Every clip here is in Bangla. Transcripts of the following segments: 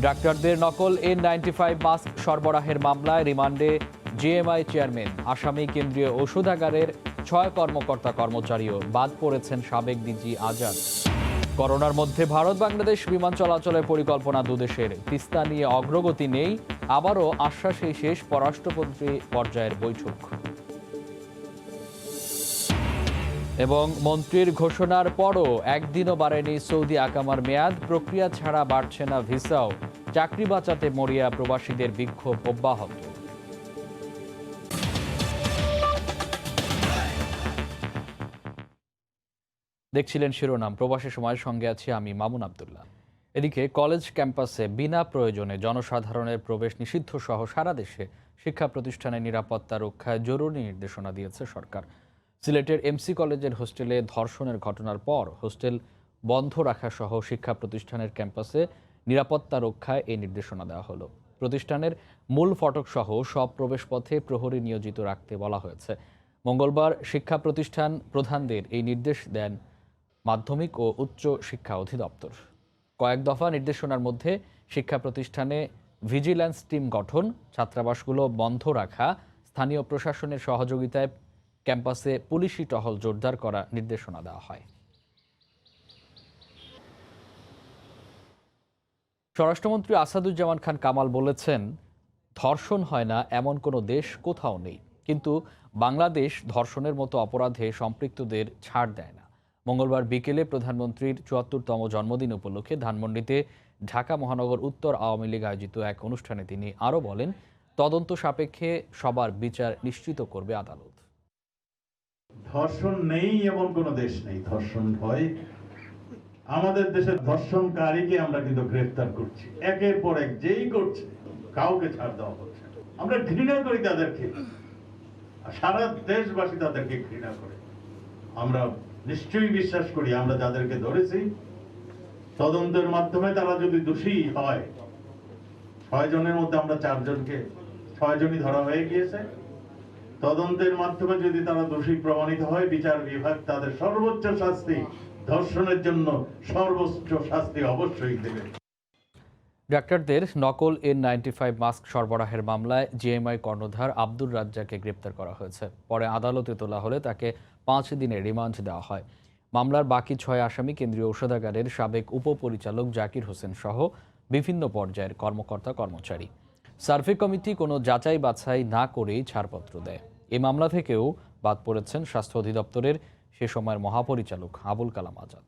ডাক্তারদের নকল N95 মাস্ক সরবরাহের মামলায় রিমান্ডে জিএমআই চেয়ারম্যান। আসামি কেন্দ্রীয় ঔষধাগারের 6 কর্মকর্তা কর্মচারীও বাদ পড়েছেন সাবেক ডিজি আজাদ। করোনার মধ্যে ভারত বাংলাদেশ বিমান চলাচলের পরিকল্পনা দুদেশের। তিস্তা নিয়ে অগ্রগতি নেই, আবারও আশ্বাসে শেষ পররাষ্ট্রমন্ত্রী পর্যায়ের বৈঠক। এবং মন্ত্রীর ঘোষণার পরও একদিনও বাড়েনি সৌদি আকামার মেয়াদ। প্রক্রিয়া ছাড়া বাড়ছে না ভিসাও। চাকরি বাঁচাতে মরিয়া প্রবাসীদের বিক্ষোভ অব্যাহত। দেখছিলেন শিরোনাম। প্রবাসী সময়ের সঙ্গে আছি আমি মামুন আবদুল্লাহ। এদিকে কলেজ ক্যাম্পাসে বিনা প্রয়োজনে জনসাধারণের প্রবেশ নিষিদ্ধ সহ সারা দেশে শিক্ষা প্রতিষ্ঠানের নিরাপত্তা রক্ষায় জরুরি নির্দেশনা দিয়েছে সরকার। সিলেটের এমসি কলেজের হোস্টেলে ধর্ষণের ঘটনার পর হোস্টেল বন্ধ রাখা সহ শিক্ষা প্রতিষ্ঠানের ক্যাম্পাসে নিরাপত্তা রক্ষায় এই নির্দেশনা দেওয়া হলো। প্রতিষ্ঠানের মূল ফটক সহ সব প্রবেশপথে প্রহরী নিয়োজিত রাখতে বলা হয়েছে। মঙ্গলবার শিক্ষা প্রতিষ্ঠান প্রধানদের এই নির্দেশ দেন মাধ্যমিক ও উচ্চ শিক্ষা অধিদপ্তর। কয়েক দফা নির্দেশনার মধ্যে শিক্ষা প্রতিষ্ঠানে ভিজিল্যান্স টিম গঠন, ছাত্রাবাসগুলো বন্ধ রাখা, স্থানীয় প্রশাসনের সহযোগিতায় ক্যাম্পাসে পুলিশি টহল জোরদার করা নির্দেশনা দেওয়া হয়। স্বরাষ্ট্রমন্ত্রী আসাদুজ্জামান খান কামাল বলেছেন, ধর্ষণ হয় না এমন কোনো দেশ কোথাও নেই, কিন্তু বাংলাদেশ ধর্ষণের মতো অপরাধে সম্পৃক্তদের ছাড় দেয় না। মঙ্গলবার বিকেলে প্রধানমন্ত্রীর ৭৪তম জন্মদিন উপলক্ষে ধানমন্ডিতে ঢাকা মহানগর উত্তর আওয়ামী লীগ আয়োজিত এক অনুষ্ঠানে তিনি আরও বলেন, তদন্ত সাপেক্ষে সবার বিচার নিশ্চিত করবে আদালত। ধর্ষণ নেই এমন কোন দেশ নেই, ধর্ষণ হয়। আমাদের দেশের ধর্ষণকারীকে আমরা কিন্তু গ্রেফতার করছি, একের পর এক যেই করছে কাউকে ছাড় দেওয়া হচ্ছে। আমরা ঘৃণা করি তাদেরকে, সারা দেশবাসী তাদেরকে ঘৃণা করে। আমরা নিশ্চয়ই বিশ্বাস করি আমরা যাদেরকে ধরেছি তদন্তের মাধ্যমে তারা যদি দোষী হয়, 6 জনের মধ্যে আমরা 4 জনকে 6 জনই ধরা হয়ে গিয়েছে। তদন্তের মাধ্যমে যদি তারা দোষী প্রমাণিত হয়, বিচার বিভাগ তাদের সর্বোচ্চ শাস্তি, ধর্ষণের জন্য সর্বোচ্চ শাস্তি অবশ্যই দেবে। ডাক্তারদের নকল N95 মাস্ক সরবরাহের মামলায় জিএমআই কর্ণধার আব্দুর রাজ্জাককে গ্রেপ্তার করা হয়েছে। পরে আদালতে তোলা হলে তাকে 5 দিনের রিমান্ড দেওয়া হয়। মামলার বাকি 6 আসামি কেন্দ্রীয় ঔষধাগারের সাবেক উপপরিচালক জাকির হোসেন সহ বিভিন্ন পর্যায়ের কর্মকর্তা কর্মচারী। সার্ভে কমিটি কোনো যাচাই বাছাই না করেই ছাড়পত্র দেয়। এই মামলা থেকেও বাদ পড়েছেন স্বাস্থ্য অধিদপ্তরের সে সময়ের মহাপরিচালক আবুল কালাম আজাদ।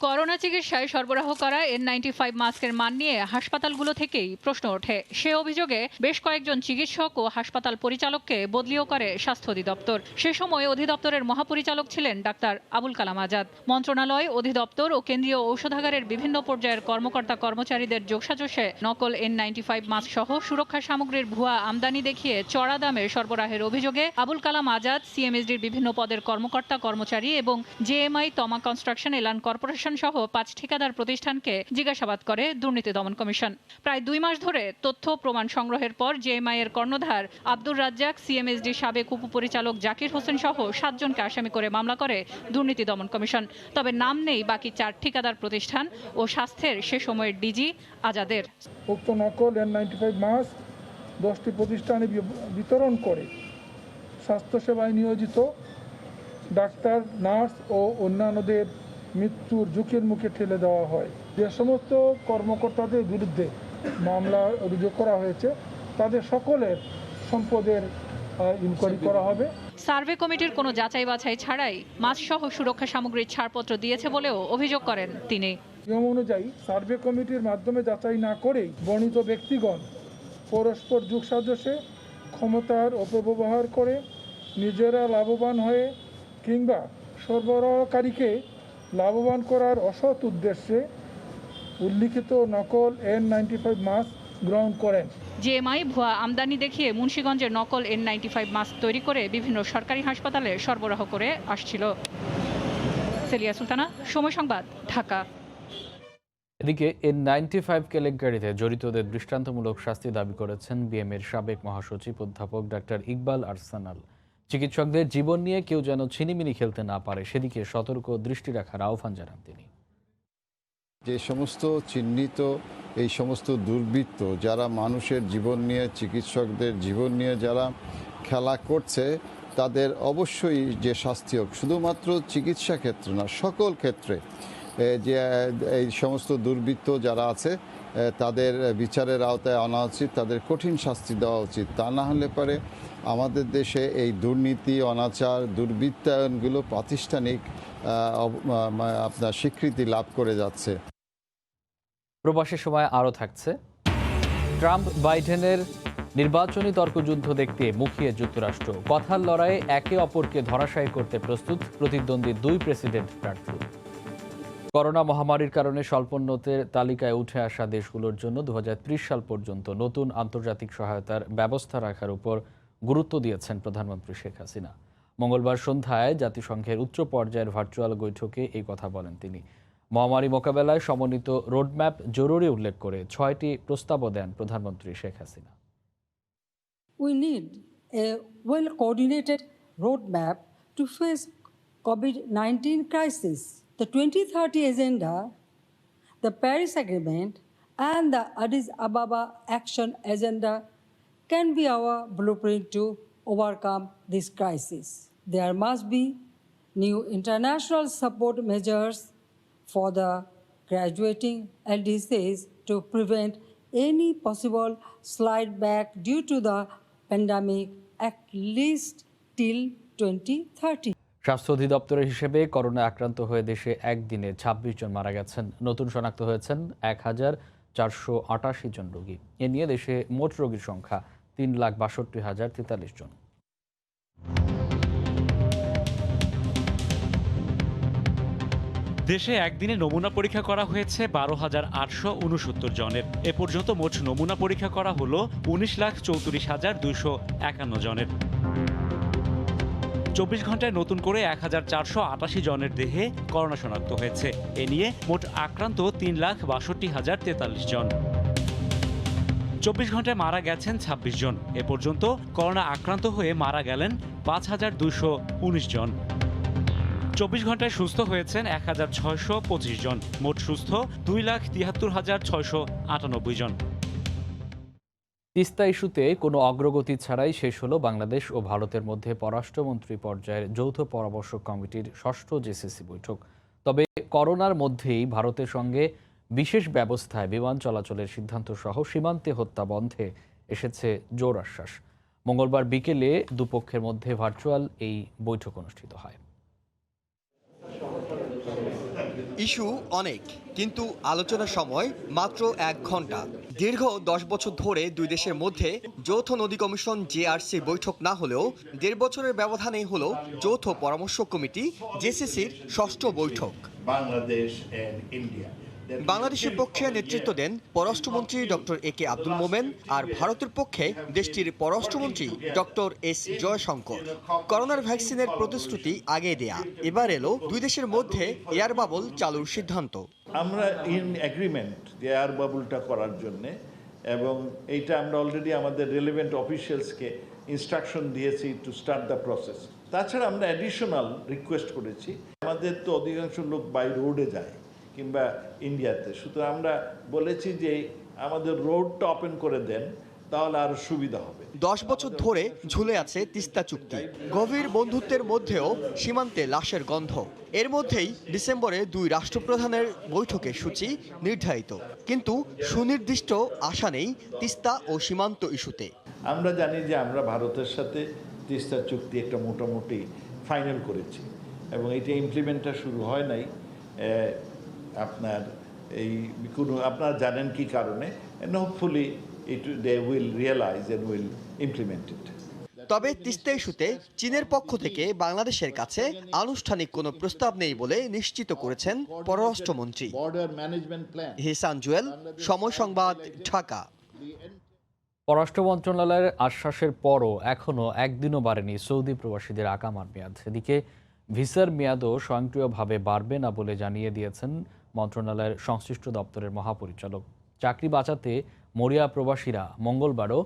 করোনা চিকিৎসায় সরবরাহ করা N95 মাস্কের মান নিয়ে হাসপাতালগুলো থেকেই প্রশ্ন ওঠে। সে অভিযোগে বেশ কয়েকজন চিকিৎসক ও হাসপাতাল পরিচালককে বদলিও করে স্বাস্থ্য অধিদপ্তর। সে সময় অধিদপ্তরের মহাপরিচালক ছিলেন ডাক্তার আবুল কালাম আজাদ। মন্ত্রণালয়, অধিদপ্তর ও কেন্দ্রীয় ঔষধাগারের বিভিন্ন পর্যায়ের কর্মকর্তা কর্মচারীদের যোগসাজশে নকল N95 মাস্ক সহ সুরক্ষা সামগ্রীর ভুয়া আমদানি দেখিয়ে চড়া দামে সরবরাহের অভিযোগে আবুল কালাম আজাদ, সিএমএসডির বিভিন্ন পদের কর্মকর্তা কর্মচারী এবং জেএমআই তমা কনস্ট্রাকশন এলান কর্পোরেশন সহ 5 ঠিকাদার প্রতিষ্ঠানকে জিজ্ঞাসাবাদ করে দুর্নীতি দমন কমিশন। প্রায় 2 মাস ধরে তথ্য প্রমাণ সংগ্রহের পর জেএমআই এর কর্ণধার আব্দুর রাজ্জাক, সিএমএসডি সাবেক উপপরিচালক জাকির হোসেন সহ 7 জনকে আসামি করে মামলা করে দুর্নীতি দমন কমিশন। তবে নাম নেই বাকি 4 ঠিকাদার প্রতিষ্ঠান ও স্বাস্থ্যের সে সময়ের ডিজি আজাদের। উক্ত নকল N95 মাস্ক 10টি প্রতিষ্ঠানে বিতরণ করে স্বাস্থ্যসেবায় নিয়োজিত ডাক্তার, নার্স ও অন্যান্যদের মৃত্যুর ঝুঁকির মুখে ঠেলে দেওয়া হয়। যে সমস্ত কর্মকর্তাদের বিরুদ্ধে মামলা রুজু করা হয়েছে তাদের সকলের সম্পদের ইনকোয়ারি করা হবে। সার্ভে কমিটির কোনো যাচাই বাছাই ছাড়াই মাস্ক সহ সুরক্ষা সামগ্রীর ছাড়পত্র দিয়েছে বলেও অভিযোগ করেন তিনি। নিয়ম অনুযায়ী সার্ভে কমিটির মাধ্যমে যাচাই না করেই বর্ণিত ব্যক্তিগণ পরস্পর যোগসাজশে ক্ষমতার অপব্যবহার করে নিজেরা লাভবান হয়ে কিংবা সরবরাহকারীকে লাভবান করার অসৎ উদ্দেশ্যে উল্লিখিত নকল N95 মাস্ক গ্রহণ করেন। জেএমআই ভুয়া আমদানি দেখিয়ে মুন্সিগঞ্জের নকল N95 মাস্ক তৈরি করে বিভিন্ন সরকারি হাসপাতালে সরবরাহ করে আসছিল। সেলিয়া সুলতানা, সময় সংবাদ, ঢাকা। এদিকে N95 কেলেঙ্কারিতে জড়িতদের দৃষ্টান্তমূলক শাস্তি দাবি করেছেন বিএমএর সাবেক মহাসচিব অধ্যাপক ডাক্তার ইকবাল আরসানাল। চিকিৎসকদের জীবন নিয়ে কেউ যেন ছিনিমিনি খেলতে না পারে সেদিকে সতর্ক দৃষ্টি রাখার আহ্বান জানান তিনি। যে সমস্ত চিহ্নিত এই সমস্ত দুর্বৃত্ত যারা মানুষের জীবন নিয়ে, চিকিৎসকদের জীবন নিয়ে যারা খেলা করছে, তাদের অবশ্যই যে শাস্তি হোক, শুধুমাত্র চিকিৎসা ক্ষেত্রে না, সকল ক্ষেত্রে যে এই সমস্ত দুর্বৃত্ত যারা আছে তাদের বিচারের আওতায় আনা উচিত, তাদের কঠিন শাস্তি দেওয়া উচিত। তা না হলে পরে আমাদের দেশে এই দুর্নীতি, অনাচার, দুর্বৃত্তায়নগুলো প্রাতিষ্ঠানিক আপনার স্বীকৃতি লাভ করে যাচ্ছে। প্রবাসী সময় আরও থাকছে। ট্রাম্প বাইডেনের নির্বাচনী তর্কযুদ্ধ দেখতে মুখিয়ে যুক্তরাষ্ট্র। কথার লড়াইয়ে একে অপরকে ধরাশায়ী করতে প্রস্তুত প্রতিদ্বন্দ্বী দুই প্রেসিডেন্ট প্রার্থী। করোনা মহামারীর কারণে স্বল্পোন্নতের তালিকায় উঠে আসা দেশগুলোর জন্য 2030 সাল পর্যন্ত নতুন আন্তর্জাতিক সহায়তার ব্যবস্থা রাখার উপর গুরুত্ব দিয়েছেন প্রধানমন্ত্রী শেখ হাসিনা। মঙ্গলবার সন্ধ্যায় জাতিসংঘের উচ্চ পর্যায়ের ভার্চুয়াল বৈঠকে এই কথা বলেন তিনি। মহামারী মোকাবেলায় সমন্বিত রোডম্যাপ জরুরি উল্লেখ করে 6টি প্রস্তাবও দেন প্রধানমন্ত্রী Sheikh Hasina. We need a well-coordinated roadmap to face COVID-19 crisis. The 2030 Agenda, the Paris Agreement, and the Addis Ababa Action Agenda can be our blueprint to overcome this crisis. There must be new international support measures for the graduating LDCs to prevent any possible slide back due to the pandemic at least till 2030. স্বাস্থ্য অধিদপ্তরের হিসেবে করোনা আক্রান্ত হয়ে দেশে একদিনে 26 জন মারা গেছেন। নতুন শনাক্ত হয়েছেন 1488 জন রোগী। এ নিয়ে দেশে মোট রোগীর সংখ্যা 3,62,043 জন। দেশে একদিনে নমুনা পরীক্ষা করা হয়েছে 12,869 জনের। এ পর্যন্ত মোট নমুনা পরীক্ষা করা হলো 19,34,251 জনের। 24 ঘন্টায় নতুন করে 1,488 জনের দেহে করোনা শনাক্ত হয়েছে। এ নিয়ে মোট আক্রান্ত 3,62,043 জন। 24 ঘন্টায় মারা গেছেন 26 জন। এ পর্যন্ত করোনা আক্রান্ত হয়ে মারা গেলেন 5,219 জন। 24 ঘন্টায় সুস্থ হয়েছেন 1,625 জন। মোট সুস্থ 2,73,698 জন। তিস্তা ইস্যুতে কোনো অগ্রগতি ছাড়াই শেষ হলো বাংলাদেশ ও ভারতের মধ্যে পররাষ্ট্রমন্ত্রী পর্যায়ের যৌথ পরামর্শক কমিটির 6ষ্ঠ জেসিসি বৈঠক। তবে করোনার মধ্যেই ভারতের সঙ্গে বিশেষ ব্যবস্থায় বিমান চলাচলের সিদ্ধান্ত সহ সীমান্তে হত্যা বন্ধে এসেছে জোর আশ্বাস। মঙ্গলবার বিকেলে দুপক্ষের মধ্যে ভার্চুয়াল এই বৈঠক অনুষ্ঠিত হয়। ইস্যু অনেক, কিন্তু আলোচনার সময় মাত্র 1 ঘন্টা। দীর্ঘ 10 বছর ধরে দুই দেশের মধ্যে যৌথ নদী কমিশন জেআরসি বৈঠক না হলেও 1.5 বছরের ব্যবধানে হলো যৌথ পরামর্শ কমিটি জেসিসির 6ষ্ঠ বৈঠক। বাংলাদেশের পক্ষে নেতৃত্ব দেন পররাষ্ট্রমন্ত্রী ডক্টর একে আব্দুল মোমেন, আর ভারতের পক্ষে দেশটির পররাষ্ট্রমন্ত্রী ডক্টর এস জয়শঙ্কর। করোনার ভ্যাকসিনের প্রতিশ্রুতি আগে দেয়া, এবার এলো দুই দেশের মধ্যে এয়ার বাবল চালুর সিদ্ধান্ত। আমরা ইন এগ্রিমেন্ট যে এয়ার বাবলটা করার জন্য, এবং এইটা আমরা অলরেডি আমাদের রিলেভেন্ট অফিসিয়ালসকে ইনস্ট্রাকশন দিয়েছি টু স্টার্ট দ্য প্রসেস। তাছাড়া আমরা অ্যাডিশনাল রিকোয়েস্ট করেছি, আমাদের তো অধিকাংশ লোক বাই রোডে যায় কিংবা ইন্ডিয়াতে, সুতরাং আমরা বলেছি যে আমাদের রোডটা ওপেন করে দেন, তাহলে আরো সুবিধা হবে। 10 বছর ধরে ঝুলে আছে তিস্তা চুক্তি। গভীর বন্ধুত্বের মধ্যেও সীমান্তে লাশের গন্ধ। এর মধ্যেই ডিসেম্বরে দুই রাষ্ট্রপ্রধানের বৈঠকের সূচি নির্ধারিত, কিন্তু সুনির্দিষ্ট আশা নেই তিস্তা ও সীমান্ত ইস্যুতে। আমরা জানি যে আমরা ভারতের সাথে তিস্তা চুক্তি একটা মোটামুটি ফাইনাল করেছি, এবং এটা ইমপ্লিমেন্টটা শুরু হয় নাই। আপনার এই কোনো আপনারা জানেন কি কারণে, and hopefully they will realize and will implement it. তবে তিস্তা ইস্যুতে চীনের পক্ষ থেকে বাংলাদেশের কাছে আনুষ্ঠানিক কোনো প্রস্তাব নেই বলে নিশ্চিত করেছেন পররাষ্ট্রমন্ত্রী। হিসান জুয়েল, সময় সংবাদ, ঢাকা। পররাষ্ট্র মন্ত্রণালয়ের আশ্বাসের পরও এখনও একদিনও বাড়েনি সৌদি প্রবাসীদের আকামার মেয়াদ। এদিকে ভিসার মেয়াদও স্বয়ংক্রিয়ভাবে বাড়বে না বলে জানিয়ে দিয়েছেন মন্ত্রণালয়ের সংশ্লিষ্ট দপ্তরের মহাপরিচালক। চাকরি বাঁচাতে মরিয়া প্রবাসীরা মঙ্গলবারও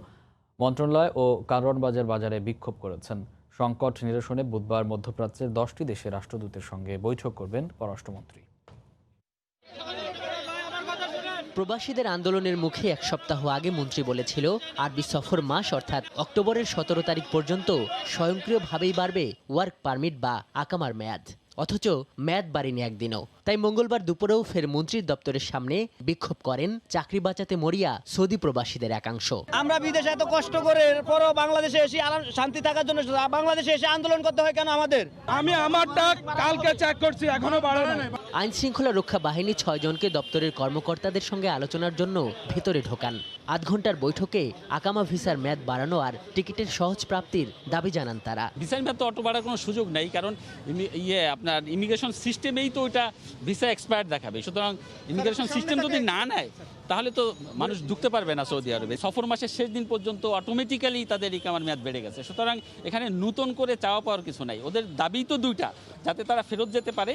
মন্ত্রণালয় ও কারওয়ান বাজারে বিক্ষোভ করেছেন। সংকট নিরসনে বুধবার মধ্যপ্রাচ্যের 10টি দেশের রাষ্ট্রদূতের সঙ্গে বৈঠক করবেন পররাষ্ট্রমন্ত্রী। প্রবাসীদের আন্দোলনের মুখে এক সপ্তাহ আগে মন্ত্রী বলেছিল আরবি সফর মাস অর্থাৎ অক্টোবরের 17 তারিখ পর্যন্ত স্বয়ংক্রিয়ভাবেই বাড়বে ওয়ার্ক পারমিট বা আকামার মেয়াদ। অথচ মেয়াদ বাড়েনি একদিনও। তাই মঙ্গলবার দুপুরেও ফের মন্ত্রীর দপ্তরের সামনে বিক্ষোভ করেন চাকরি বাঁচাতে মরিয়া সৌদি প্রবাসীদের একাংশ। আমরা বিদেশে এত কষ্ট করে পরও বাংলাদেশে এসে শান্তি থাকার জন্য বাংলাদেশে এসে আন্দোলন করতে হয় কেন আমাদের? আমি আমারটা কালকে চেক করছি, এখনো বাড়ে না। আইন শৃঙ্খলা রক্ষা বাহিনী 6 জনকে দপ্তরের কর্মকর্তাদের সঙ্গে আলোচনার জন্য ভেতরে ঢোকান। 8 ঘন্টার বৈঠকে আকামা ভিসার মেয়াদ বাড়ানো আর টিকিটের সহজ প্রাপ্তির দাবি জানান তারা। ভিসার মেয়াদ তো অটো বাড়ার কোনো সুযোগ নেই, কারণ আপনার ইমিগ্রেশন সিস্টেমেই তো ওইটা ভিসা এক্সপায়ার দেখাবে। সুতরাং ইমিগ্রেশন সিস্টেম যদি না নেয় তাহলে তো মানুষ ঢুকতে পারবে না সৌদি আরবে। সফর মাসের শেষ দিন পর্যন্ত অটোমেটিক্যালি তাদের ইকামার মেয়াদ বেড়ে গেছে। সুতরাং এখানে নতুন করে চাওয়া পাওয়ার কিছু নাই, ওদের দাবি তো দুইটা, যাতে তারা ফেরত যেতে পারে।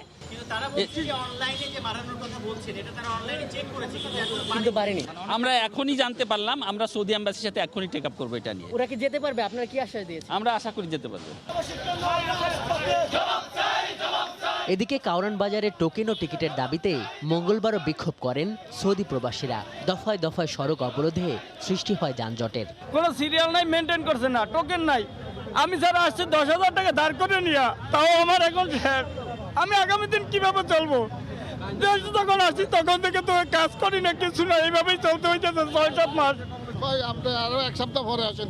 আমরা এখনই জানতে পারলাম, আমরা সৌদি এম্বাসির সাথে এখনই টেক আপ করবো এটা নিয়ে। ওরা কি যেতে পারবে? আপনারা কি আশ্বাস দিয়েছেন? আমরা আশা করি যেতে পারবো। এদিকে কাউরান বাজারে টোকেন ও টিকিটের দাবিতে মঙ্গলবারও বিক্ষোভ করেন সৌদি প্রবাসীরা। দফায় দফায় সড়ক অবরোধে সৃষ্টি হয় যানজটের। কোনো সিরিয়াল নাই, মেনটেন করছে না, টোকেন নাই। আমি যারা আসছে 10,000 টাকা ধার করে নিয়া, তাও আমার এখন শেষ। আমি আগামী দিন কিভাবে চলবো? দেশে যখন আসছি তখন থেকে তো কাজ করি না, কিছু না, এইভাবেই চলতে হয়েছে 6-7 মাস। আপনি আরো 1 সপ্তাহ পরে আসেন,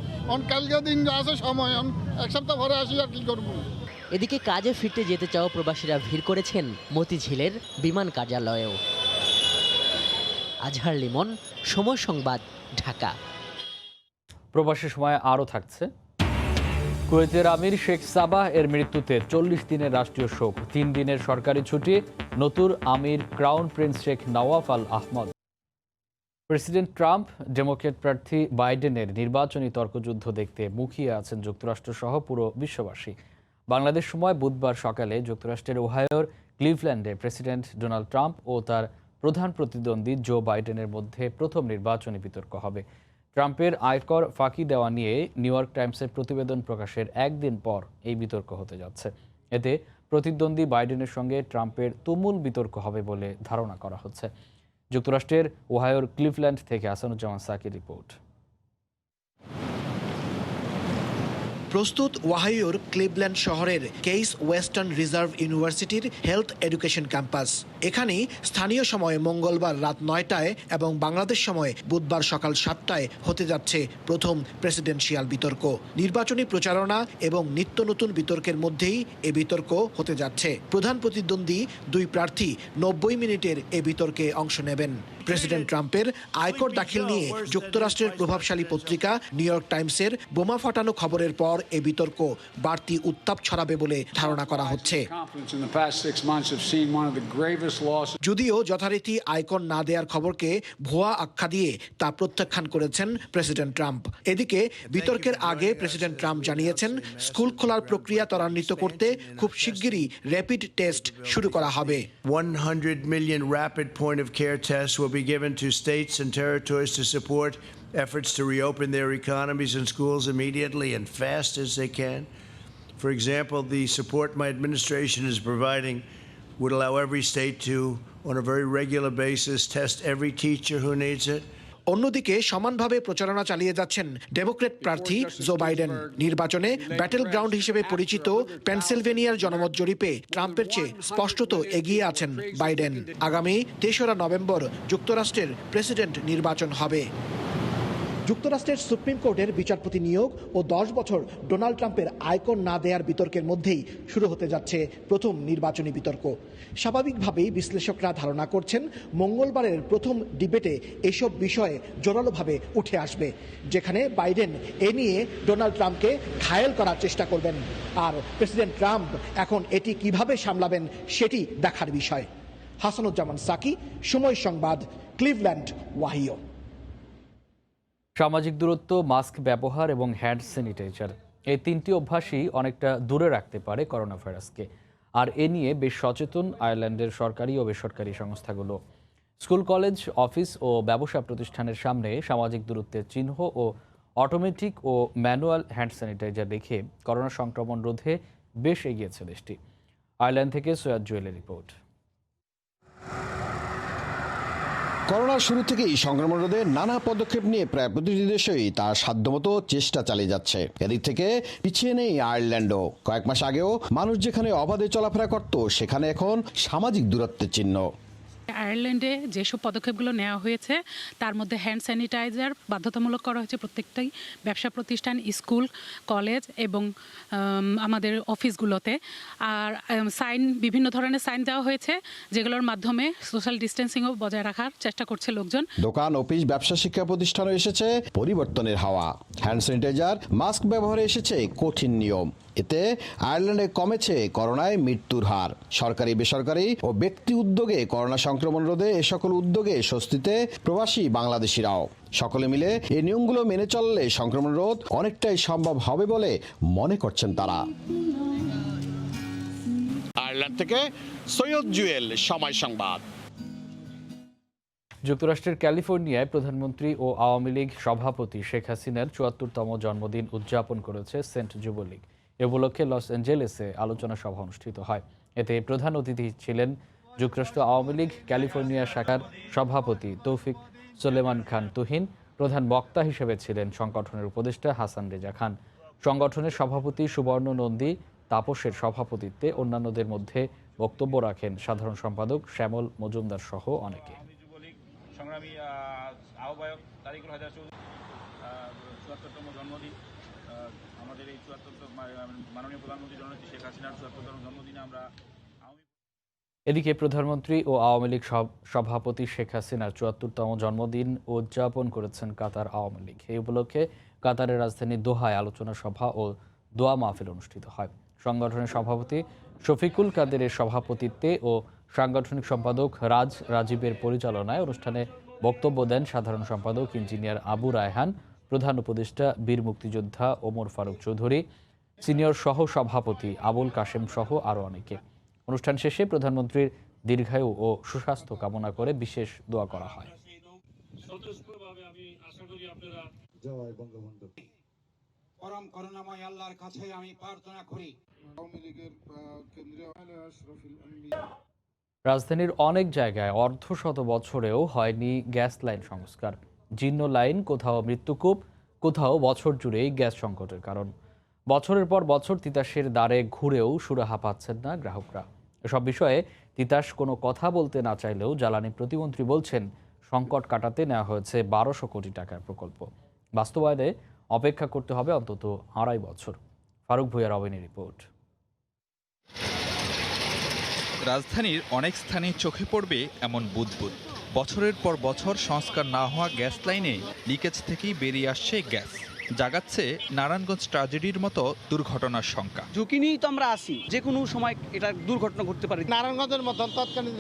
কালকে দিন আছে সময়, 1 সপ্তাহ পরে আসি আর কি করবো। এদিকে কাজে ফিরতে যেতে চাওয়া প্রবাসীরা ভিড় করেছেন মতিঝিলের বিমান কার্যালয়েও। আজহার লিমন, সময় সংবাদ, ঢাকা। প্রবাসী সময় আরও থাকছে। কুয়েতের আমির শেখ সাবাহ এর মৃত্যুতে 40 দিনের রাষ্ট্রীয় শোক, 3 দিনের সরকারি ছুটি। নতুন আমির ক্রাউন প্রিন্স শেখ নওয়াফ আল আহমদ। প্রেসিডেন্ট ট্রাম্প ডেমোক্র্যাট প্রার্থী বাইডেনের নির্বাচনী তর্কযুদ্ধ দেখতে মুখিয়ে আছেন যুক্তরাষ্ট্রসহ পুরো বিশ্ববাসী। বাংলাদেশ সময় বুধবার সকালে যুক্তরাষ্ট্রের ওহাইওর ক্লিভল্যান্ডে প্রেসিডেন্ট ডোনাল্ড ট্রাম্প ও তার প্রধান প্রতিদ্বন্দ্বী জো বাইডেনের মধ্যে প্রথম নির্বাচনী বিতর্ক হবে। ট্রাম্পের আয়কর ফাঁকি দেওয়া নিয়ে নিউ ইয়র্ক টাইমসের প্রতিবেদন প্রকাশের একদিন পর এই বিতর্ক হতে যাচ্ছে। এতে প্রতিদ্বন্দ্বী বাইডেনের সঙ্গে ট্রাম্পের তুমুল বিতর্ক হবে বলে ধারণা করা হচ্ছে। যুক্তরাষ্ট্রের ওহাইওর ক্লিভল্যান্ড থেকে আসানুজ্জামান সাকির রিপোর্ট। প্রস্তুত ওহাইওর ক্লিভল্যান্ড শহরের কেইস ওয়েস্টার্ন রিজার্ভ ইউনিভার্সিটির হেলথ এডুকেশন ক্যাম্পাস। এখানেই স্থানীয় সময় মঙ্গলবার রাত 9টায় এবং বাংলাদেশ সময় বুধবার সকাল 7টায় হতে যাচ্ছে প্রথম প্রেসিডেন্সিয়াল বিতর্ক। নির্বাচনী প্রচারণা এবং নিত্য নতুন বিতর্কের মধ্যেই এ বিতর্ক হতে যাচ্ছে। প্রধান প্রতিদ্বন্দ্বী 2 প্রার্থী 90 মিনিটের এ বিতর্কে অংশ নেবেন। প্রেসিডেন্ট ট্রাম্পের আয়কর দাখিল নিয়ে যুক্তরাষ্ট্রের প্রভাবশালী পত্রিকা নিউ ইয়র্ক টাইমসের বোমা ফাটানো খবরের পর এ বিতর্ক বাড়তি উত্তাপ ছড়াবে বলে ধারণা করা হচ্ছে। যদিও যথারীতি আয়কর না দেওয়ার খবরকে ভুয়া আখ্যা দিয়ে তা প্রত্যাখ্যান করেছেন প্রেসিডেন্ট ট্রাম্প। এদিকে বিতর্কের আগে প্রেসিডেন্ট ট্রাম্প জানিয়েছেন স্কুল খোলার প্রক্রিয়া ত্বরান্বিত করতে খুব শিগগিরই র্যাপিড টেস্ট শুরু করা হবে। 100 million rapid point of care tests will be given to states and territories to support efforts to reopen their economies and schools immediately and fast as they can. For example, the support my administration is providing would allow every state to, on a very regular basis, test every teacher who needs it. অন্যদিকে সমানভাবে প্রচারণা চালিয়ে যাচ্ছেন ডেমোক্র্যাট প্রার্থী জো বাইডেন। নির্বাচনে ব্যাটেল গ্রাউন্ড হিসেবে পরিচিত পেনসিলভেনিয়ার জনমত জরিপে ট্রাম্পের চেয়ে স্পষ্টত এগিয়ে আছেন বাইডেন। আগামী 3রা নভেম্বর যুক্তরাষ্ট্রের প্রেসিডেন্ট নির্বাচন হবে। যুক্তরাষ্ট্রের সুপ্রিম কোর্টের বিচারপতি নিয়োগ ও 10 বছর ডোনাল্ড ট্রাম্পের আয়কর না দেওয়ার বিতর্কের মধ্যেই শুরু হতে যাচ্ছে প্রথম নির্বাচনী বিতর্ক। স্বাভাবিকভাবেই বিশ্লেষকরা ধারণা করছেন মঙ্গলবারের প্রথম ডিবেটে এসব বিষয়ে জোরালোভাবে উঠে আসবে, যেখানে বাইডেন এ নিয়ে ডোনাল্ড ট্রাম্পকে ঘায়েল করার চেষ্টা করবেন। আর প্রেসিডেন্ট ট্রাম্প এখন এটি কিভাবে সামলাবেন সেটি দেখার বিষয়। হাসানুজ্জামান সাকি, সময় সংবাদ, ক্লিভল্যান্ড, ওহাইও। সামাজিক দূরত্ব, মাস্ক ব্যবহার এবং হ্যান্ড স্যানিটাইজার, এই 3টি অভ্যাসই অনেকটা দূরে রাখতে পারে করোনা ভাইরাসকে। আর এ নিয়ে বেশ সচেতন আয়ারল্যান্ডের সরকারি ও বেসরকারি সংস্থাগুলো। স্কুল, কলেজ, অফিস ও ব্যবসা প্রতিষ্ঠানের সামনে সামাজিক দূরত্বের চিহ্ন ও অটোমেটিক ও ম্যানুয়াল হ্যান্ড স্যানিটাইজার রেখে করোনা সংক্রমণ রোধে বেশ এগিয়েছে দেশটি। আয়ারল্যান্ড থেকে সৈয়দ জুয়েলের রিপোর্ট। করোনার শুরু থেকেই সংক্রমণ রোধে নানা পদক্ষেপ নিয়ে প্রায় প্রতিটি দেশই তার সাধ্যমতো চেষ্টা চালিয়ে যাচ্ছে। এদিক থেকে পিছিয়ে নেই আয়ারল্যান্ডও। কয়েক মাস আগেও মানুষ যেখানে অবাধে চলাফেরা করত সেখানে এখন সামাজিক দূরত্বের চিহ্ন। আয়ারল্যান্ডে যেসব পদক্ষেপগুলো নেওয়া হয়েছে তার মধ্যে হ্যান্ড স্যানিটাইজার বাধ্যতামূলক করা হয়েছে প্রত্যেকটাই ব্যবসা প্রতিষ্ঠান, স্কুল, কলেজ এবং আমাদের অফিসগুলোতে। আর বিভিন্ন ধরনের সাইন দেওয়া হয়েছে যেগুলোর মাধ্যমে সোশ্যাল ডিস্টেন্সিংও বজায় রাখার চেষ্টা করছে লোকজন। দোকান, অফিস, ব্যবসা, শিক্ষা প্রতিষ্ঠানও এসেছে পরিবর্তনের হাওয়া। হ্যান্ড স্যানিটাইজার, মাস্ক ব্যবহারে এসেছে কঠিন নিয়ম। এতে আয়ারল্যান্ডে কমেছে করোনায় মৃত্যুর হার। সরকারি, বেসরকারি ও ব্যক্তি উদ্যোগে করোনা সংক্রমণ রোধে এ সকল উদ্যোগে স্বস্তিতে প্রবাসী বাংলাদেশিরাও। সকলে মিলে এই নিয়মগুলো মেনে চললে সংক্রমণ রোধ অনেকটাই সম্ভব হবে বলে মনে করছেন তারা। আয়ারল্যান্ড থেকে সৈয়দ জুয়েল, সময় সংবাদ। যুক্তরাষ্ট্রের ক্যালিফোর্নিয়ায় প্রধানমন্ত্রী ও আওয়ামী লীগ সভাপতি শেখ হাসিনার ৭৪তম জন্মদিন উদযাপন করেছে সেন্ট যুবলীগ। এ উপলক্ষে লস অ্যাঞ্জেলেসে আলোচনা সভা অনুষ্ঠিত হয়। এতে প্রধান অতিথি ছিলেন যুক্তরাষ্ট্র আওয়ামী লীগ ক্যালিফোর্নিয়া শাখার সভাপতি তৌফিক সুলেমান খান তুহিন। প্রধান বক্তা হিসেবে ছিলেন সংগঠনের উপদেষ্টা হাসান রেজা খান। সংগঠনের সভাপতি সুবর্ণ নন্দী তাপসের সভাপতিত্বে অন্যান্যদের মধ্যে বক্তব্য রাখেন সাধারণ সম্পাদক শ্যামল মজুমদার সহ অনেকে। সংগ্রামী আহ্বায়ক তারিকুল হায়দার চৌধুরী ৭৪তম জন্মদিন, আমাদের এই ৭৪ মাননীয় প্রধানমন্ত্রী জননেত্রী শেখ হাসিনার ৭৪তম জন্মদিনে আমরা। এদিকে প্রধানমন্ত্রী ও আওয়ামী লীগ সভাপতি শেখ হাসিনার ৭৪তম জন্মদিন উদযাপন করেছেন কাতার আওয়ামী লীগ। এই উপলক্ষে কাতারের রাজধানী দোহায় আলোচনা সভা ও দোয়া মাহফিল অনুষ্ঠিত হয়। সংগঠনের সভাপতি শফিকুল কাদেরের সভাপতিত্বে ও সাংগঠনিক সম্পাদক রাজীবের পরিচালনায় অনুষ্ঠানে বক্তব্য দেন সাধারণ সম্পাদক ইঞ্জিনিয়ার আবু রায়হান, প্রধান উপদেষ্টা বীর মুক্তিযোদ্ধা ওমর ফারুক চৌধুরী, সিনিয়র সহ সভাপতি আবুল কাশেম সহ আরও অনেকে। অনুষ্ঠান শেষে প্রধানমন্ত্রীর দীর্ঘায়ু ও সুস্বাস্থ্য কামনা করে বিশেষ দোয়া করা হয়। পরম করুণাময় আল্লাহর কাছে আমি প্রার্থনা করি। রাজধানীর অনেক জায়গায় অর্ধশত বছরেও হয়নি গ্যাস লাইন সংস্কার। জীর্ণ লাইন, কোথাও মৃত্যুকূপ, কোথাও বছর জুড়েই গ্যাস সংকটের কারণ। বছরের পর বছর তিতাসের দ্বারে ঘুরেও সুরাহা পাচ্ছেন না গ্রাহকরা। এসব বিষয়ে তিতাস কোনো কথা বলতে না চাইলেও জ্বালানি প্রতিমন্ত্রী বলছেন সংকট কাটাতে নেওয়া হয়েছে ১২০০ কোটি টাকার প্রকল্প। বাস্তবায়নে অপেক্ষা করতে হবে অন্তত ২.৫ বছর। ফারুক ভূঁইয়ার অবৈনের রিপোর্ট। রাজধানীর অনেক স্থানে চোখে পড়বে এমন বুদবুদ। বছরের পর বছর সংস্কার না হওয়া গ্যাস লাইনে লিকেজ থেকেই বেরিয়ে আসছে গ্যাস, জাগাচ্ছে নারায়ণগঞ্জ ট্র্যাজেডির মতো দুর্ঘটনার শঙ্কা। ঝুঁকি নিয়েই তো আমরা আসি, যে কোনো সময় এটা দুর্ঘটনা ঘটতে পারে। নারায়ণগঞ্জের মতন তৎকালীন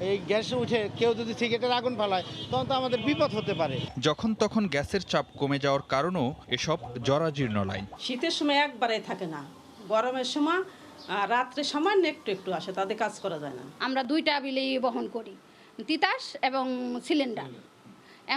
এই গ্যাস উঠে কেউ যদি সিগারেটের আগুন ফেলায় তখন তো আমাদের বিপদ হতে পারে। যখন তখন গ্যাসের চাপ কমে যাওয়ার কারণও এসব জরাজীর্ণ লাইন। শীতের সময় একবারে থাকে না, গরমের সময় রাত্রে সামান্য একটু একটু আসে, তাদের কাজ করা যায় না। আমরা 2টা বিলেই বহন করি, তিতাস এবং সিলিন্ডার।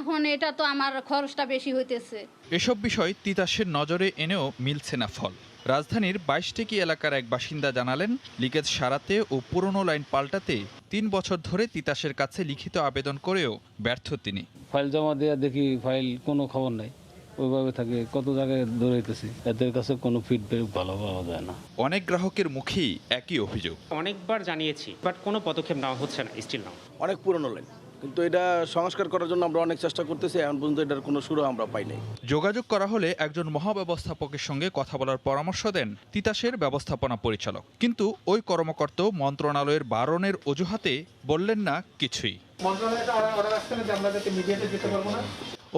এখন এটা তো আমার খরচটা বেশি হইতেছে। এসব বিষয় তিতাসের নজরে এনেও মিলছে না ফল। রাজধানীর ২২টেকি এলাকার এক বাসিন্দা জানালেন, লিকেজ সারাতে ও পুরনো লাইন পাল্টাতে ৩ বছর ধরে তিতাসের কাছে লিখিত আবেদন করেও ব্যর্থ তিনি। ফাইল জমা দেওয়া দেখি ফাইল কোনো খবর নাই, ওইভাবে থাকে। কত জায়গায় দৌড়াইতেছি, এদের কাছে কোনো ফিডব্যাক ভালো পাওয়া যায় না। অনেক গ্রাহকের মুখেই একই অভিযোগ। অনেকবার জানিয়েছি, বাট কোনো পদক্ষেপ নেওয়া হচ্ছে না, স্টিল নাও। অনেক পুরনো লাইন, কিন্তু এটা সংস্কার করার জন্য আমরা অনেক চেষ্টা করতেছি, এখন পর্যন্ত এটার কোনো সুরা আমরা পাই নাই। যোগাযোগ করা হলে একজন মহাব্যবস্থাপকের সঙ্গে কথা বলার পরামর্শ দেন তিতাসের ব্যবস্থাপনা পরিচালক, কিন্তু ওই কর্মকর্তা মন্ত্রণালয়ের বারণের অজুহাতে বললেন না কিছুই।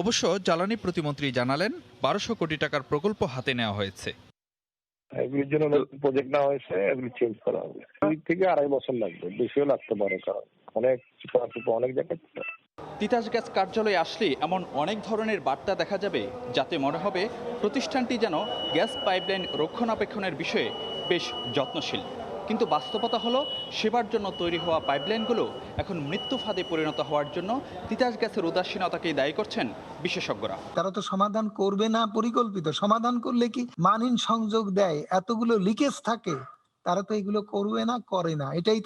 অবশ্য জ্বালানি প্রতিমন্ত্রী জানালেন ১২০০ কোটি টাকার প্রকল্প হাতে নেওয়া হয়েছে। এগুলির জন্য প্রজেক্ট নেওয়া হয়েছে, এগুলি চেঞ্জ করা হবে। 2 থেকে 2.5 বছর লাগবে, বেশিও লাগতে পারে, কারণ অনেক জায়গায়। তিতাস গ্যাস কার্যালয়ে আসলে এমন অনেক ধরনের বার্তা দেখা যাবে, যাতে মনে হবে প্রতিষ্ঠানটি যেন গ্যাস পাইপলাইন রক্ষণাবেক্ষণের বিষয়ে বেশ যত্নশীল। কিন্তু বাস্তবতা হলো, সেবার জন্য তৈরি হওয়া পাইপলাইনগুলো এখন মৃত্যু ফাঁদে পরিণত হওয়ার জন্য তিতাস গ্যাসের উদাসীনতাকেই দায়ী করছেন বিশেষজ্ঞরা। তারা তো সমাধান করবে না পরিকল্পিত, সমাধান করলে কি মানহীন সংযোগ দেয়, এতগুলো লিকেজ থাকে, তারা তো এগুলো করবে না, করে না, এটাই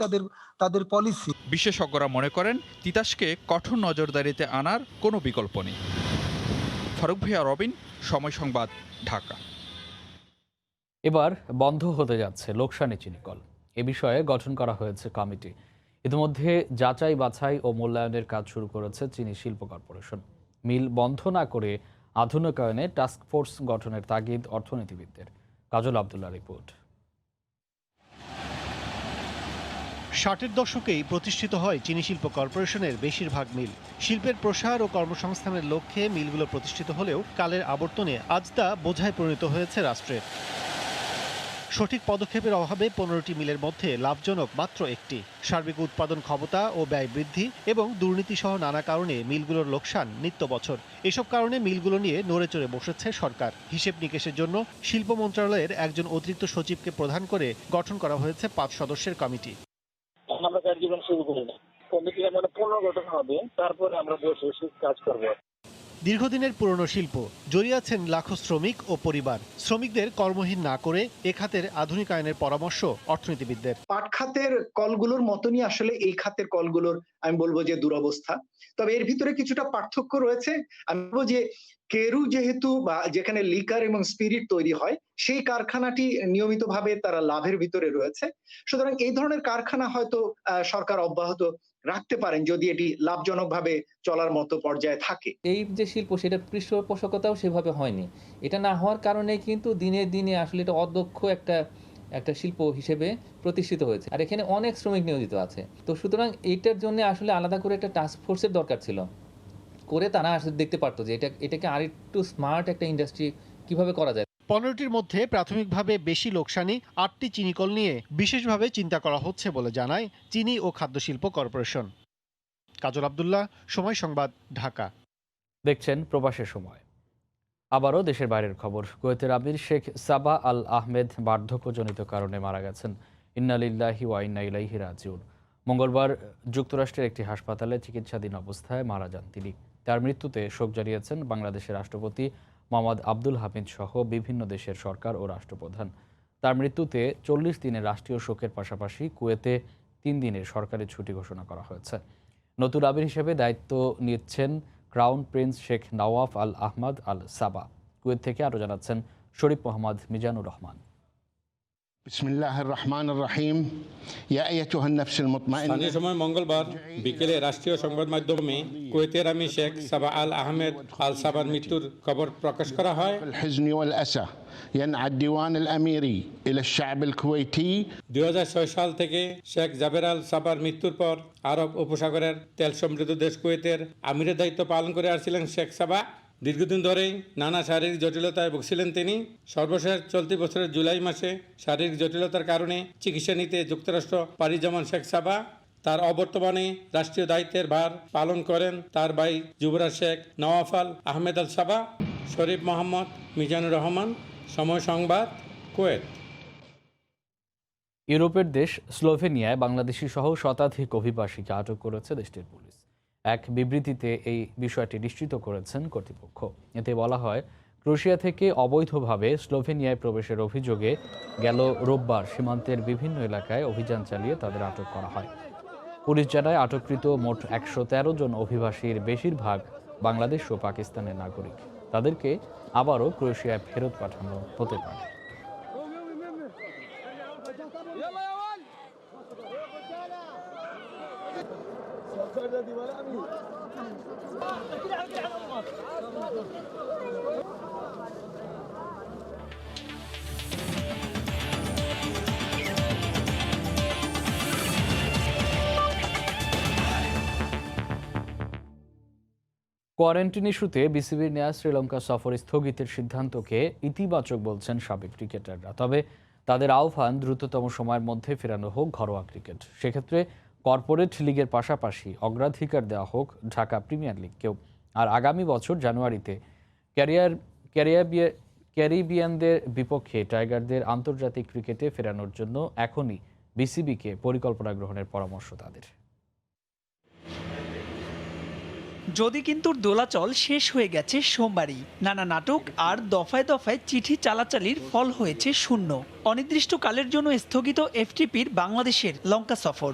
তাদের পলিসি। বিশেষজ্ঞরা মনে করেন তিতাসকে কঠোর নজরদারিতে আনার কোনো বিকল্প নেই। ফারুক ভাইয়া, রবিন, সময় সংবাদ, ঢাকা। এবার বন্ধ হতে যাচ্ছে লোকসানি চিনিকল। এ বিষয়ে গঠন করা হয়েছে কমিটি। ইতিমধ্যে যাচাই বাছাই ও মূল্যায়নের কাজ শুরু করেছে চিনি শিল্প কর্পোরেশন। মিল বন্ধ না করে আধুনিকায়নে টাস্কফোর্স গঠনের তাগিদ অর্থনীতিবিদদের। কাজল আব্দুল্লাহ রিপোর্ট। 60-এর দশকেই প্রতিষ্ঠিত হয় চিনি শিল্প কর্পোরেশনের বেশিরভাগ মিল। শিল্পের প্রসার ও কর্মসংস্থানের লক্ষ্যে মিলগুলো প্রতিষ্ঠিত হলেও কালের আবর্তনে আজ তা বোঝায় পরিণত হয়েছে রাষ্ট্রের। সঠিক পদক্ষেপের অভাবে 15টি মিলের মধ্যে লাভজনক মাত্র একটি। সার্বিক উৎপাদন ক্ষমতা ও ব্যয় বৃদ্ধি এবং দুর্নীতিসহ নানা কারণে মিলগুলোর লোকসান নিত্য বছর। এসব কারণে মিলগুলো নিয়ে নড়েচড়ে বসেছে সরকার। হিসেব নিকেশের জন্য শিল্প মন্ত্রণালয়ের একজন অতিরিক্ত সচিবকে প্রধান করে গঠন করা হয়েছে 5 সদস্যের কমিটি। আমরা কার্যক্রম শুরু করি না, কমিটি মানে পুনর্গঠন হবে, তারপরে আমরা বসে কাজ করব। দীর্ঘদিনের পুরনো শিল্প, জড়িয়ে আছেন লাখো শ্রমিক ও পরিবার। শ্রমিকদের কর্মহীন না করে এ খাতের আধুনিকায়নের পরামর্শ অর্থনীতিবিদদের। পাট খাতের কলগুলোর মতনই আসলে এই খাতের কলগুলোর আমি বলবো যে দুরবস্থা। তবে এর ভিতরে কিছুটা পার্থক্য রয়েছে। আমি বলবো যে কেরু যেহেতু বা যেখানে লিকার এবং স্পিরিট তৈরি হয়, সেই কারখানাটি নিয়মিতভাবে তারা লাভের ভিতরে রয়েছে। সুতরাং এই ধরনের কারখানা হয়তো সরকার অব্যাহত রাখতে পারেন যদি এটি লাভজনকভাবে চলার মতো পর্যায়ে থাকে। এই যে শিল্প, সেটার পৃষ্ঠপোষকতাও সেভাবে হয়নি। এটা না হওয়ার কারণে কিন্তু দিনে দিনে আসলে এটা অদক্ষ একটা শিল্প হিসেবে প্রতিষ্ঠিত হয়েছে। আর এখানে অনেক শ্রমিক নিয়োজিত আছে। তো সুতরাং এইটার জন্য আসলে আলাদা করে একটা টাস্ক ফোর্সের দরকার ছিল, করে তারা আসলে দেখতে পারতো যে এটাকে আরেকটু স্মার্ট একটা ইন্ডাস্ট্রি কিভাবে করা যায়। 15টির মধ্যে প্রাথমিকভাবে বেশি লোকসানি 8টি চিনিকল নিয়ে বিশেষভাবে চিন্তা করা হচ্ছে বলে জানায় চিনি ও খাদ্য শিল্প কর্পোরেশন। কাজল আব্দুল্লাহ, সময় সংবাদ, ঢাকা। দেখছেন প্রবাসের সময়। আবারও দেশের বাইরের খবর। কুয়েতের আমির শেখ সাবা আল আহমেদ বার্ধক্যজনিত কারণে মারা গেছেন। ইন্না লিল্লাহি ওয়া ইন্না ইলাইহি রাজিউন। মঙ্গলবার যুক্তরাষ্ট্রের একটি হাসপাতালে চিকিৎসাধীন অবস্থায় মারা যান তিনি। তার মৃত্যুতে শোক জানিয়েছেন বাংলাদেশের রাষ্ট্রপতি মোহাম্মদ আব্দুল হামিদ সহ বিভিন্ন দেশের সরকার ও রাষ্ট্রপ্রধান। তার মৃত্যুতে 40 দিনের রাষ্ট্রীয় শোকের পাশাপাশি কুয়েতে 3 দিনের সরকারি ছুটি ঘোষণা করা হয়েছে। নতুন আমির হিসেবে দায়িত্ব নিচ্ছেন ক্রাউন প্রিন্স শেখ নওয়াফ আল আহমদ আল সাবা। কুয়েত থেকে আরও জানাচ্ছেন শরীফ মোহাম্মদ মিজানুর রহমান। বিসমিল্লাহির রহমানির রহিম। ইয়া আইয়াতুহান নাফসুল মুতমাইন্না। স্থানীয় সময় মঙ্গলবার বিকেলে রাষ্ট্রীয় সংবাদ মাধ্যমে কুয়েতের আমির শেখ সাবা আল আহমেদ আল সাবার মৃত্যুর খবর প্রকাশ করা হয়। الحزن والأسى ينعى الديوان الأميري إلى الشعب الكويتي। 2006 সাল থেকে শেখ জাবের আল সাবার মৃত্যুর পর আরব উপসাগরের তেল সমৃদ্ধ দেশ কুয়েতের আমিরের দায়িত্ব পালন করে আসছিলেন শেখ সাবা। দীর্ঘদিন ধরেই নানা শারীরিক জটিলতায় ভুগছিলেন তিনি। সর্বশেষ চলতি বছরের জুলাই মাসে শারীরিক জটিলতার কারণে চিকিৎসা নিতে যুক্তরাষ্ট্র পাড়ি জমান শেখ সাবা। তার অবর্তমানে রাষ্ট্রীয় দায়িত্বের ভার পালন করেন তার ভাই যুবরাজ শেখ নওয়াফ আল আহমেদ আল সাবা। শরীফ মোহাম্মদ মিজানুর রহমান, সময় সংবাদ, কুয়েত। ইউরোপের দেশ স্লোভেনিয়ায় বাংলাদেশি সহ শতাধিক অভিবাসীকে আটক করেছে দেশটির পুলিশ। এক বিবৃতিতে এই বিষয়টি নিশ্চিত করেছেন কর্তৃপক্ষ। এতে বলা হয়, ক্রোয়েশিয়া থেকে অবৈধভাবে স্লোভেনিয়ায় প্রবেশের অভিযোগে গেল রোববার সীমান্তের বিভিন্ন এলাকায় অভিযান চালিয়ে তাদের আটক করা হয়। পুলিশ জানায় আটককৃত মোট 113 জন অভিবাসীর বেশিরভাগ বাংলাদেশ ও পাকিস্তানের নাগরিক। তাদেরকে আবারও ক্রোয়েশিয়ায় ফেরত পাঠানো হতে পারে। কোয়ারেন্টিন ইস্যুতে বিসিবির নেয়া শ্রীলঙ্কা সফর স্থগিতের সিদ্ধান্তকে ইতিবাচক বলছেন সাবেক ক্রিকেটাররা। তবে তাদের আহ্বান দ্রুততম সময়ের মধ্যে ফেরানো হোক ঘরোয়া ক্রিকেট। সেক্ষেত্রে কর্পোরেট লিগের পাশাপাশি অগ্রাধিকার দেওয়া হোক ঢাকা প্রিমিয়ার লিগকেও। আর আগামী বছর জানুয়ারিতে ক্যারিবিয়ানদের বিপক্ষে টাইগারদের আন্তর্জাতিক ক্রিকেটে ফেরানোর জন্য এখনই বিসিবিকে পরিকল্পনা গ্রহণের পরামর্শ তাদের। যদি কিন্তু দোলাচল শেষ হয়ে গেছে সোমবারই। নানা নাটক আর দফায় দফায় চিঠি চালাচালির ফল হয়েছে শূন্য। অনির্দিষ্টকালের জন্য স্থগিত এফটিপির বাংলাদেশের লঙ্কা সফর।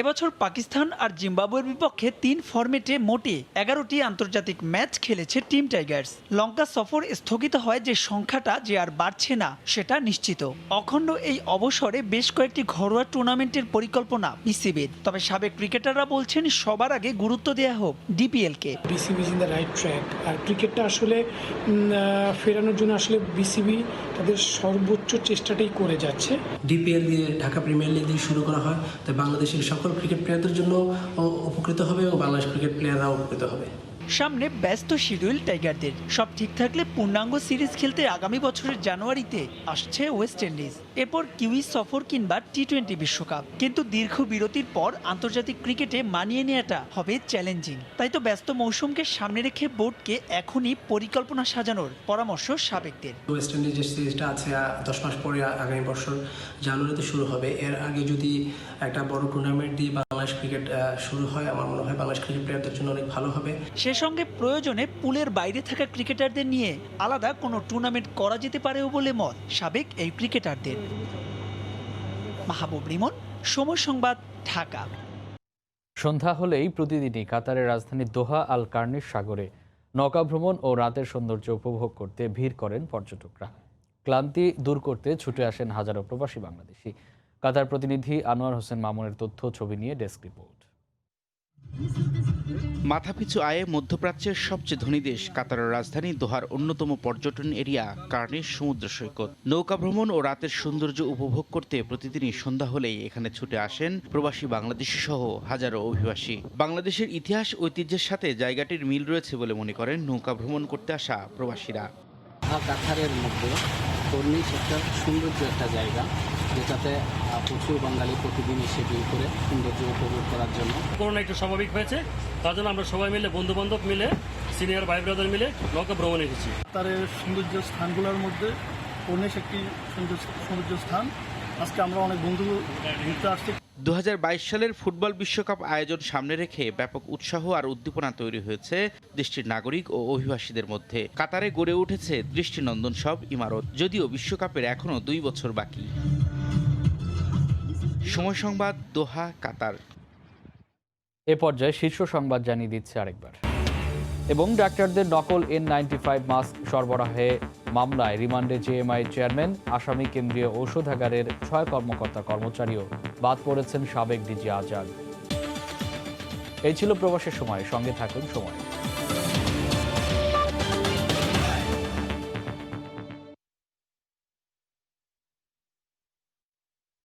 এবছর পাকিস্তান আর জিম্বাবুয়ের বিপক্ষে 3 ফরম্যাটে মোটে 11টি আন্তর্জাতিক ম্যাচ খেলেছে টিম টাইগার্স। লঙ্কা সফর স্থগিত হয় যে সংখ্যাটা যে আর বাড়ছে না সেটা নিশ্চিত। অখণ্ড এই অবসরে বেশ কয়েকটি ঘরোয়া টুর্নামেন্টের পরিকল্পনা বিসিবির। তবে সাবেক ক্রিকেটাররা বলছেন সবার আগে গুরুত্ব দেওয়া হোক ডিপিএলকে। BCB is in the right track. আর ক্রিকেটটা আসলে ফেরানোর জন্য আসলে বিসিবি তাদের সর্বোচ্চ চেষ্টাটাই করে যাচ্ছে। ডিপিএল দিয়ে ঢাকা প্রিমিয়ার লিগ দিয়ে শুরু করা হয়, তাই বাংলাদেশের সকল ক্রিকেট প্লেয়ারদের জন্য উপকৃত হবে এবং বাংলাদেশ ক্রিকেট প্লেয়াররাও উপকৃত হবে। সামনে ব্যস্ত শিডিউল টাইগারদের। সব ঠিক থাকলে পূর্ণাঙ্গ সিরিজ খেলতে আগামী বছরের জানুয়ারিতে আসছে ওয়েস্ট ইন্ডিজ, এরপর কিউই সফর কিংবা টি-20 বিশ্বকাপ। কিন্তু দীর্ঘ বিরতির পর আন্তর্জাতিক ক্রিকেটে মানিয়ে নেওয়াটা হবে চ্যালেঞ্জিং। তাই তো ব্যস্ত মৌসুমকে সামনে রেখে বোর্ডকে এখনই পরিকল্পনা সাজানোর পরামর্শ সাবেকদের। ওয়েস্ট ইন্ডিজের সিরিজটা আছে 10 মাস পরে, আগামী বছর জানুয়ারিতে শুরু হবে। এর আগে যদি একটা বড় টুর্নামেন্ট দিয়ে বাংলাদেশ ক্রিকেট শুরু হয়, আমার মনে হয় বাংলাদেশ ক্রিকেট প্লেয়ারদের জন্য অনেক ভালো হবে। সে সঙ্গে প্রয়োজনে পুলের বাইরে থাকা ক্রিকেটারদের নিয়ে আলাদা কোনো টুর্নামেন্ট করা যেতে পারেও বলে মত সাবেক এই ক্রিকেটারদের। মাহবুব রিমন, সময় সংবাদ, ঢাকা। সন্ধ্যা হলেই প্রতিদিনই কাতারের রাজধানী দোহা আল কার্নিশ সাগরে নৌকা ভ্রমণ ও রাতের সৌন্দর্য উপভোগ করতে ভিড় করেন পর্যটকরা। ক্লান্তি দূর করতে ছুটে আসেন হাজারো প্রবাসী বাংলাদেশি। কাতার প্রতিনিধি আনোয়ার হোসেন মামুনের তথ্য ছবি নিয়ে ডেস্ক রিপোর্ট। মাথাপিছু আয়ে মধ্যপ্রাচ্যের সবচেয়ে ধনী দেশ কাতারের রাজধানী দোহার অন্যতম পর্যটন এরিয়া কার্নিশ সমুদ্র সৈকত। নৌকা ভ্রমণ ও রাতের সৌন্দর্য উপভোগ করতে প্রতিদিনই সন্ধ্যা হলেই এখানে ছুটে আসেন প্রবাসী বাংলাদেশি সহ হাজারো অভিবাসী। বাংলাদেশের ইতিহাস ঐতিহ্যের সাথে জায়গাটির মিল রয়েছে বলে মনে করেন নৌকা ভ্রমণ করতে আসা প্রবাসীরা। কাতারের মধ্যে কর্নিশ একটা সৌন্দর্য একটা জায়গা, যেটাতে প্রচুর বাঙালি প্রতিদিন এসে ভিড় করে সৌন্দর্য উপভোগ করার জন্য। করোনা একটু স্বাভাবিক হয়েছে, তার জন্য আমরা সবাই মিলে বন্ধু বান্ধব মিলে সিনিয়র ভাই ব্রাদার মিলে নৌকা ভ্রমণে এসেছি। কাতারের সৌন্দর্য স্থানগুলোর মধ্যে কর্নিশ একটি সৌন্দর্য স্থান। আজকে আমরা অনেক বন্ধু ঘুরতে আসছি। 2022 সালের ফুটবল বিশ্বকাপ আয়োজন সামনে রেখে ব্যাপক উৎসাহ আর উদ্দীপনা তৈরি হয়েছে দেশটির নাগরিক ও অভিবাসীদের মধ্যে। কাতারে গড়ে উঠেছে দৃষ্টিনন্দন সব ইমারত, যদিও বিশ্বকাপের এখনো 2 বছর বাকি। সময় সংবাদ, দোহা, কাতার। এ পর্যায়ে শীর্ষ সংবাদ জানিয়ে দিচ্ছে আরেকবার। এবং ডাক্তারদের নকল N95 মাস্ক সরবরাহে মামলায় রিমান্ডে জেএমআই চেয়ারম্যান, আসামি কেন্দ্রীয় ঔষধাগারের 6 কর্মকর্তা কর্মচারীও বাদ পড়েছেন সাবেক ডিজি আজাদ। এই ছিল প্রবাসের সময়। সঙ্গে থাকুন সময়।